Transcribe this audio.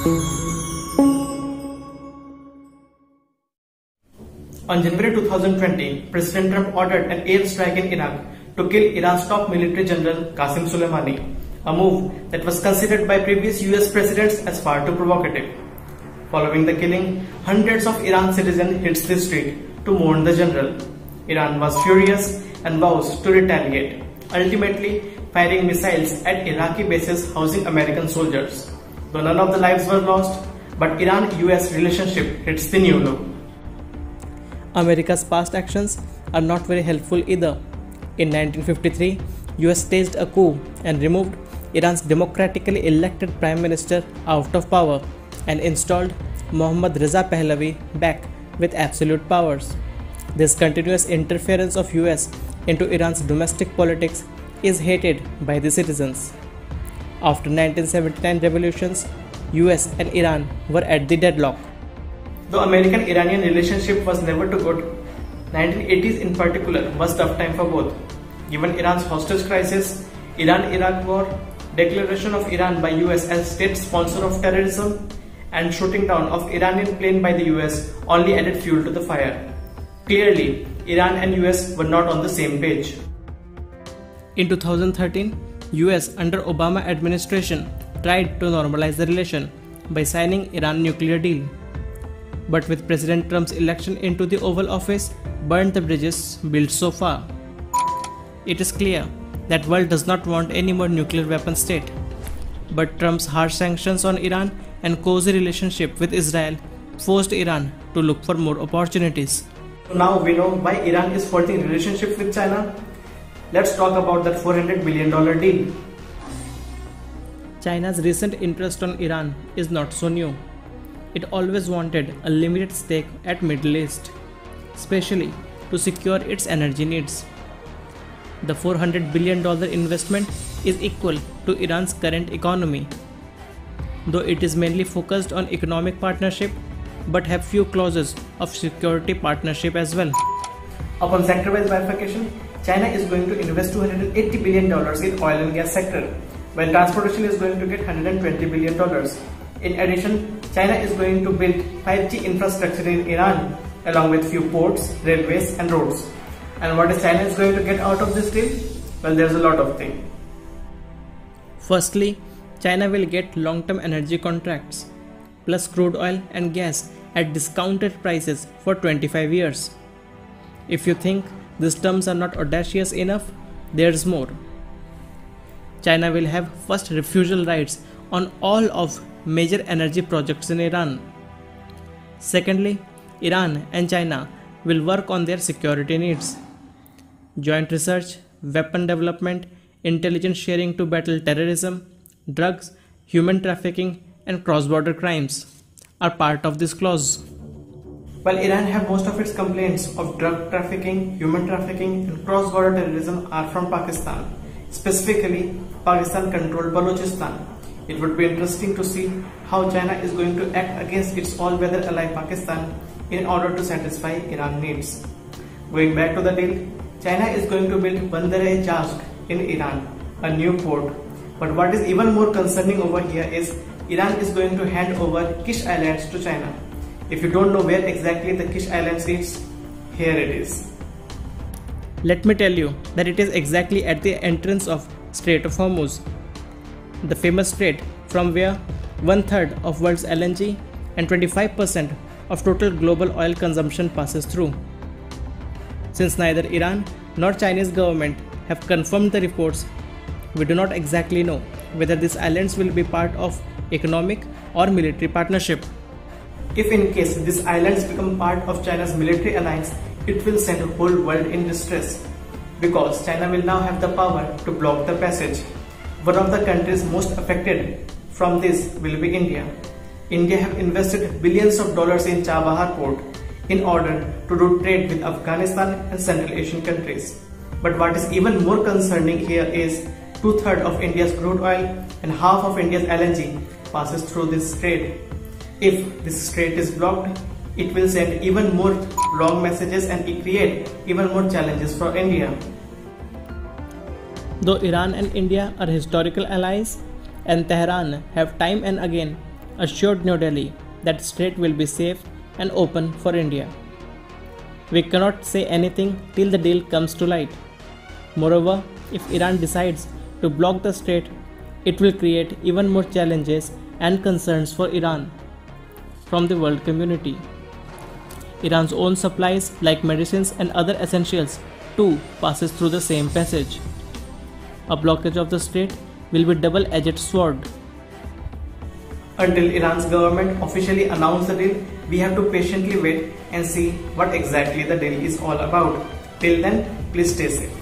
On January 2020, President Trump ordered an airstrike in Iraq to kill Iran's top military general Qasem Soleimani, a move that was considered by previous US presidents as far too provocative. Following the killing, hundreds of Iran citizens hit the street to mourn the general. Iran was furious and vows to retaliate, ultimately firing missiles at Iraqi bases housing American soldiers. Though none of the lives were lost, but Iran-US relationship hits the new low. America's past actions are not very helpful either. In 1953, US staged a coup and removed Iran's democratically elected prime minister out of power and installed Mohammad Reza Pahlavi back with absolute powers. This continuous interference of US into Iran's domestic politics is hated by the citizens. After 1979 revolutions, US and Iran were at the deadlock. Though American-Iranian relationship was never too good, 1980s in particular was tough time for both. Given Iran's hostage crisis, Iran-Iraq war, declaration of Iran by US as state sponsor of terrorism, and shooting down of Iranian plane by the US only added fuel to the fire. Clearly, Iran and US were not on the same page. In 2013, US under Obama administration tried to normalize the relation by signing Iran nuclear deal. But with President Trump's election into the Oval Office burned the bridges built so far. It is clear that world does not want any more nuclear weapon state. But Trump's harsh sanctions on Iran and cozy relationship with Israel forced Iran to look for more opportunities. Now we know why Iran is forging relationship with China. Let's talk about that $400 billion deal. China's recent interest on Iran is not so new. It always wanted a limited stake at Middle East, especially to secure its energy needs. The $400 billion investment is equal to Iran's current economy, though it is mainly focused on economic partnership but have few clauses of security partnership as well. Upon sector-wise bifurcation, China is going to invest $280 billion in oil and gas sector, while transportation is going to get $120 billion. In addition, China is going to build 5G infrastructure in Iran, along with few ports, railways and roads. And what is China is going to get out of this deal? Well, there's a lot of things. Firstly, China will get long-term energy contracts, plus crude oil and gas at discounted prices for 25 years. If you think these terms are not audacious enough, there's more. China will have first refusal rights on all of major energy projects in Iran. Secondly, Iran and China will work on their security needs. Joint research, weapon development, intelligence sharing to battle terrorism, drugs, human trafficking and cross-border crimes are part of this clause. While Iran have most of its complaints of drug trafficking, human trafficking and cross-border terrorism are from Pakistan, specifically Pakistan-controlled Balochistan. It would be interesting to see how China is going to act against its all-weather ally Pakistan in order to satisfy Iran needs. Going back to the deal, China is going to build Bandar-e-Jazd in Iran, a new port. But what is even more concerning over here is Iran is going to hand over Kish Islands to China. If you don't know where exactly the Kish Islands is, here it is. Let me tell you that it is exactly at the entrance of Strait of Hormuz, the famous strait from where 1/3 of world's LNG and 25% of total global oil consumption passes through. Since neither Iran nor Chinese government have confirmed the reports, we do not exactly know whether these islands will be part of economic or military partnership. If in case these islands become part of China's military alliance, it will send the whole world in distress, because China will now have the power to block the passage. One of the countries most affected from this will be India. India have invested billions of dollars in Chabahar port in order to do trade with Afghanistan and Central Asian countries. But what is even more concerning here is 2/3 of India's crude oil and half of India's LNG passes through this strait. If this strait is blocked, it will send even more wrong messages and create even more challenges for India. Though Iran and India are historical allies and Tehran have time and again assured New Delhi that strait will be safe and open for India. We cannot say anything till the deal comes to light. Moreover, if Iran decides to block the strait, it will create even more challenges and concerns for Iran from the world community. Iran's own supplies like medicines and other essentials too passes through the same passage. A blockage of the strait will be a double-edged sword. Until Iran's government officially announces the deal, we have to patiently wait and see what exactly the deal is all about. Till then, please stay safe.